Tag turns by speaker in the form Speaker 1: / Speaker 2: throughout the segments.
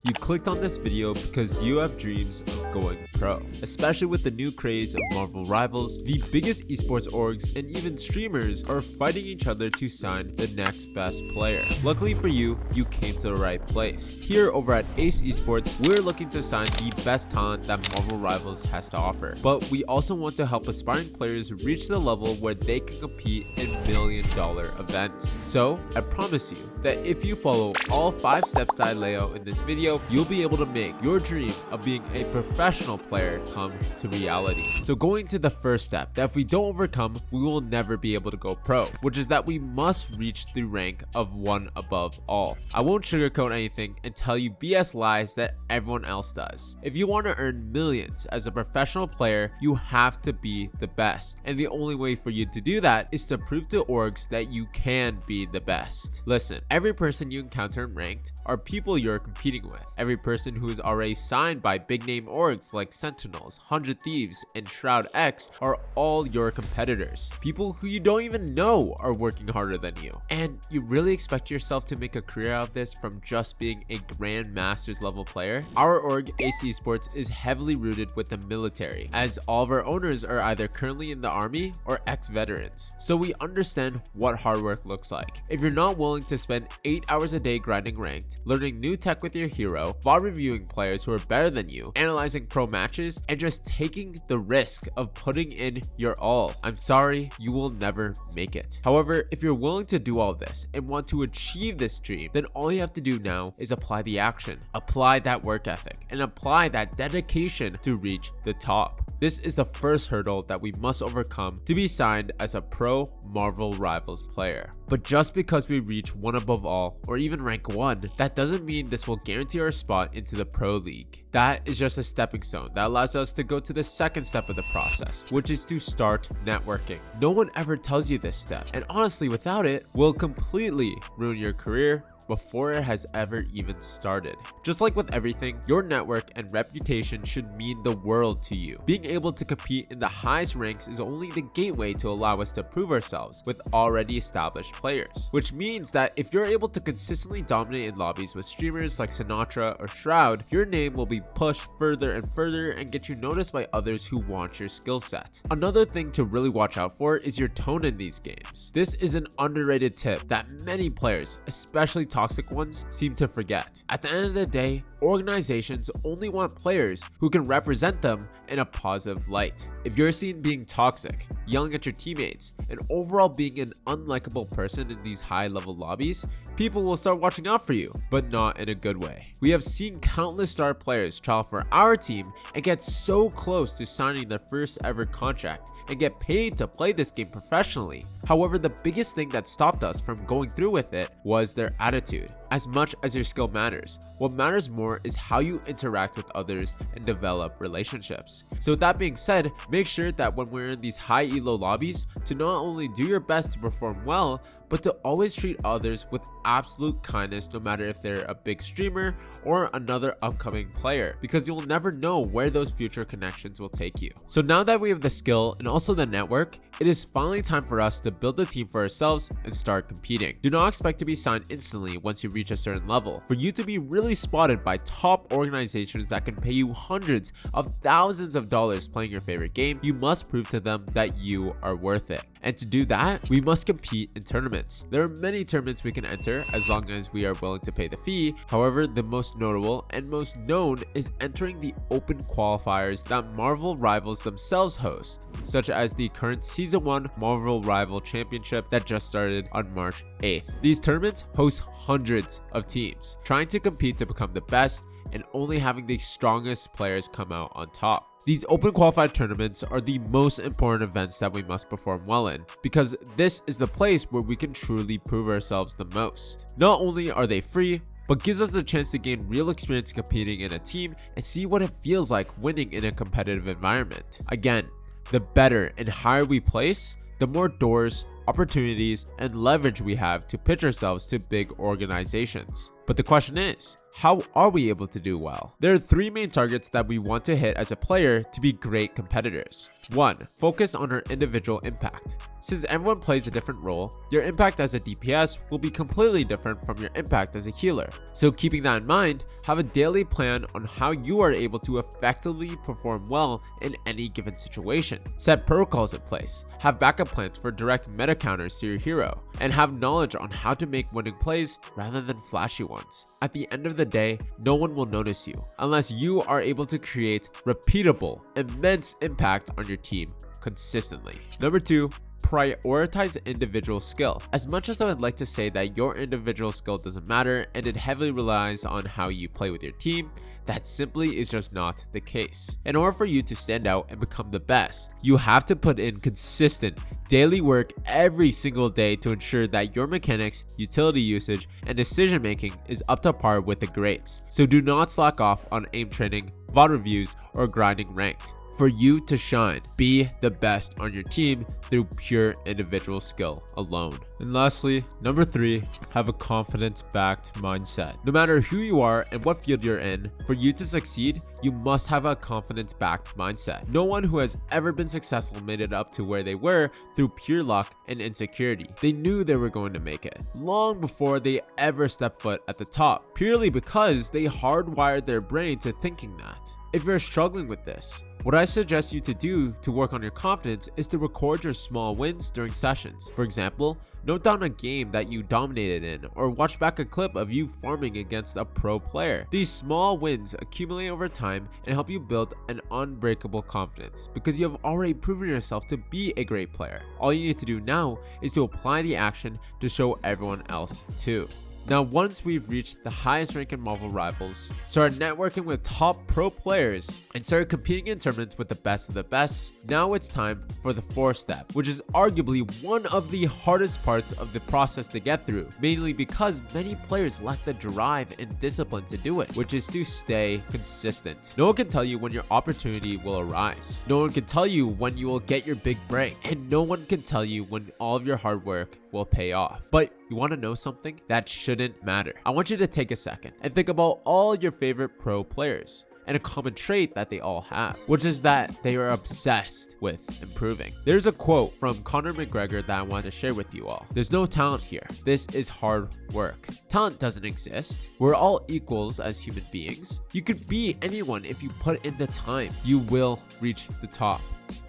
Speaker 1: You clicked on this video because you have dreams of going pro, especially with the new craze of Marvel Rivals. The biggest esports orgs and even streamers are fighting each other to sign the next best player. Luckily for you, you came to the right place. Here over at Ace Esports, we're looking to sign the best talent that Marvel Rivals has to offer, but we also want to help aspiring players reach the level where they can compete in million-dollar events. So I promise you that if you follow all 5 steps that I lay out in this video, you'll be able to make your dream of being a professional player come to reality. So going to the first step that if we don't overcome, we will never be able to go pro, which is that we must reach the rank of 1 above all. I won't sugarcoat anything and tell you BS lies that everyone else does. If you want to earn millions as a professional player, you have to be the best. And the only way for you to do that is to prove to orgs that you can be the best. Listen, every person you encounter in ranked are people you're competing with. Every person who is already signed by big name orgs like Sentinels, 100 Thieves, and Shroud X are all your competitors. People who you don't even know are working harder than you. And you really expect yourself to make a career out of this from just being a Grandmasters level player? Our org, Ace Esports, is heavily rooted with the military, as all of our owners are either currently in the army or ex-veterans. So we understand what hard work looks like. If you're not willing to spend 8 hours a day grinding ranked, learning new tech with your hero, while reviewing players who are better than you, analyzing pro matches, and just taking the risk of putting in your all, I'm sorry, you will never make it. However, if you're willing to do all this and want to achieve this dream, then all you have to do now is apply the action, apply that work ethic, and apply that dedication to reach the top. This is the first hurdle that we must overcome to be signed as a pro Marvel Rivals player. But just because we reach 1 above all or even rank 1, that doesn't mean this will guarantee our spot into the pro league. That is just a stepping stone that allows us to go to the second step of the process, which is to start networking. No one ever tells you this step, and honestly, without it, will completely ruin your career before it has ever even started. Just like with everything, your network and reputation should mean the world to you. Being able to compete in the highest ranks is only the gateway to allow us to prove ourselves with already established players, which means that if you're able to consistently dominate in lobbies with streamers like Sinatra or Shroud, your name will be pushed further and further and get you noticed by others who want your skill set. Another thing to really watch out for is your tone in these games. This is an underrated tip that many players, especially toxic ones, seem to forget. At the end of the day, organizations only want players who can represent them in a positive light. If you're seen being toxic, yelling at your teammates, and overall being an unlikable person in these high-level lobbies, people will start watching out for you, but not in a good way. We have seen countless star players trial for our team and get so close to signing their first ever contract and get paid to play this game professionally. However, the biggest thing that stopped us from going through with it was their attitude. As much as your skill matters, what matters more is how you interact with others and develop relationships. So with that being said, make sure that when we're in these high elo lobbies, to not only do your best to perform well, but to always treat others with absolute kindness, no matter if they're a big streamer or another upcoming player, because you'll never know where those future connections will take you. So now that we have the skill and also the network, it is finally time for us to build a team for ourselves and start competing. Do not expect to be signed instantly once you reach a certain level. For you to be really spotted by top organizations that can pay you hundreds of thousands of dollars playing your favorite game, you must prove to them that you are worth it. And to do that, we must compete in tournaments. There are many tournaments we can enter as long as we are willing to pay the fee. However, the most notable and most known is entering the open qualifiers that Marvel Rivals themselves host, such as the current Season 1 Marvel Rival Championship that just started on March 8th. These tournaments host hundreds of teams trying to compete to become the best and only having the strongest players come out on top. These open qualified tournaments are the most important events that we must perform well in, because this is the place where we can truly prove ourselves the most. Not only are they free, but gives us the chance to gain real experience competing in a team and see what it feels like winning in a competitive environment. Again, the better and higher we place, the more doors, opportunities, and leverage we have to pitch ourselves to big organizations. But the question is, how are we able to do well? There are 3 main targets that we want to hit as a player to be great competitors. 1. Focus on our individual impact. Since everyone plays a different role, your impact as a DPS will be completely different from your impact as a healer. So keeping that in mind, have a daily plan on how you are able to effectively perform well in any given situation. Set protocols in place, have backup plans for direct meta counters to your hero, and have knowledge on how to make winning plays rather than flashy ones. At the end of the day, no one will notice you unless you are able to create repeatable, immense impact on your team consistently. Number 2. Prioritize individual skill. As much as I would like to say that your individual skill doesn't matter and it heavily relies on how you play with your team, that simply is just not the case. In order for you to stand out and become the best, you have to put in consistent daily work every single day to ensure that your mechanics, utility usage, and decision making is up to par with the greats. So do not slack off on aim training, VOD reviews, or grinding ranked. For you to shine, be the best on your team through pure individual skill alone. And lastly, number 3, have a confidence-backed mindset. No matter who you are and what field you're in, for you to succeed, you must have a confidence-backed mindset. No one who has ever been successful made it up to where they were through pure luck and insecurity. They knew they were going to make it long before they ever stepped foot at the top, purely because they hardwired their brain to thinking that. If you're struggling with this, what I suggest you to do to work on your confidence is to record your small wins during sessions. For example, note down a game that you dominated in, or watch back a clip of you farming against a pro player. These small wins accumulate over time and help you build an unbreakable confidence because you have already proven yourself to be a great player. All you need to do now is to apply the action to show everyone else too. Now, once we've reached the highest rank in Marvel Rivals, started networking with top pro players, and started competing in tournaments with the best of the best, now it's time for the 4th step, which is arguably one of the hardest parts of the process to get through, mainly because many players lack the drive and discipline to do it, which is to stay consistent. No one can tell you when your opportunity will arise. No one can tell you when you will get your big break, and no one can tell you when all of your hard work will pay off. But you want to know something? That shouldn't matter. I want you to take a second and think about all your favorite pro players and a common trait that they all have, which is that they are obsessed with improving. There's a quote from Conor McGregor that I want to share with you all. There's no talent here. This is hard work. Talent doesn't exist. We're all equals as human beings. You could be anyone if you put in the time. You will reach the top.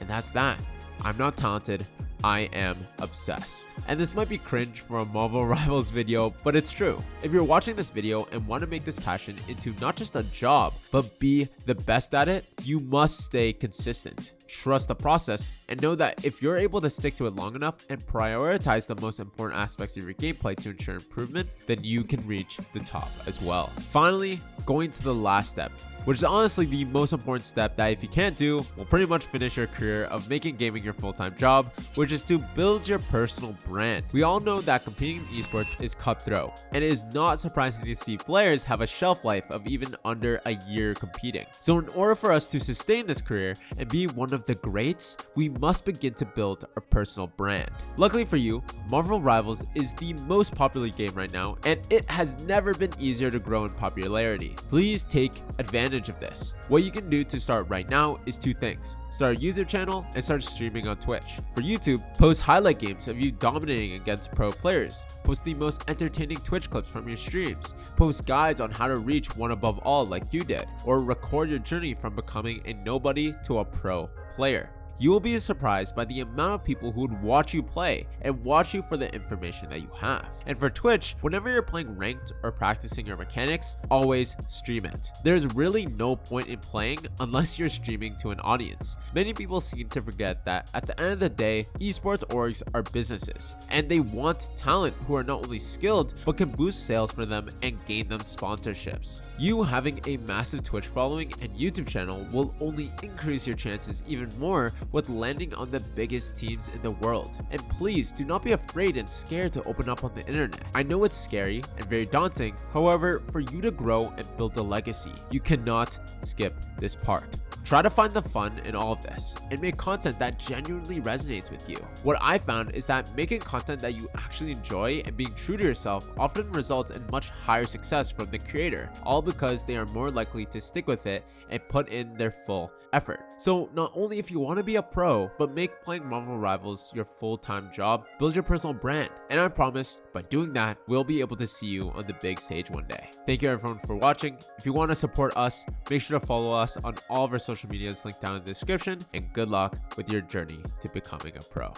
Speaker 1: And that's that. I'm not talented. I am obsessed. And this might be cringe for a Marvel Rivals video, but it's true. If you're watching this video and want to make this passion into not just a job, but be the best at it, you must stay consistent. Trust the process and know that if you're able to stick to it long enough and prioritize the most important aspects of your gameplay to ensure improvement, then you can reach the top as well. Finally, going to the last step, which is honestly the most important step that if you can't do, will pretty much finish your career of making gaming your full-time job, which is to build your personal brand. We all know that competing in esports is cutthroat, and it is not surprising to see players have a shelf life of even under a year competing. So in order for us to sustain this career and be one of the greats, we must begin to build our personal brand. Luckily for you, Marvel Rivals is the most popular game right now, and it has never been easier to grow in popularity. Please take advantage of this. What you can do to start right now is 2 things. Start a YouTube channel and start streaming on Twitch. For YouTube, post highlight games of you dominating against pro players. Post the most entertaining Twitch clips from your streams. Post guides on how to reach one above all like you did. Or record your journey from becoming a nobody to a pro player. You will be surprised by the amount of people who would watch you play and watch you for the information that you have. And for Twitch, whenever you're playing ranked or practicing your mechanics, always stream it. There's really no point in playing unless you're streaming to an audience. Many people seem to forget that at the end of the day, esports orgs are businesses, and they want talent who are not only skilled, but can boost sales for them and gain them sponsorships. You having a massive Twitch following and YouTube channel will only increase your chances even more with landing on the biggest teams in the world. And please do not be afraid and scared to open up on the internet. I know it's scary and very daunting, however, for you to grow and build a legacy, you cannot skip this part. Try to find the fun in all of this and make content that genuinely resonates with you. What I found is that making content that you actually enjoy and being true to yourself often results in much higher success from the creator, all because they are more likely to stick with it and put in their full effort. So not only if you want to be a pro, but make playing Marvel Rivals your full-time job, build your personal brand. And I promise, by doing that, we'll be able to see you on the big stage one day. Thank you everyone for watching. If you want to support us, make sure to follow us on all of our social medias linked down in the description, and good luck with your journey to becoming a pro.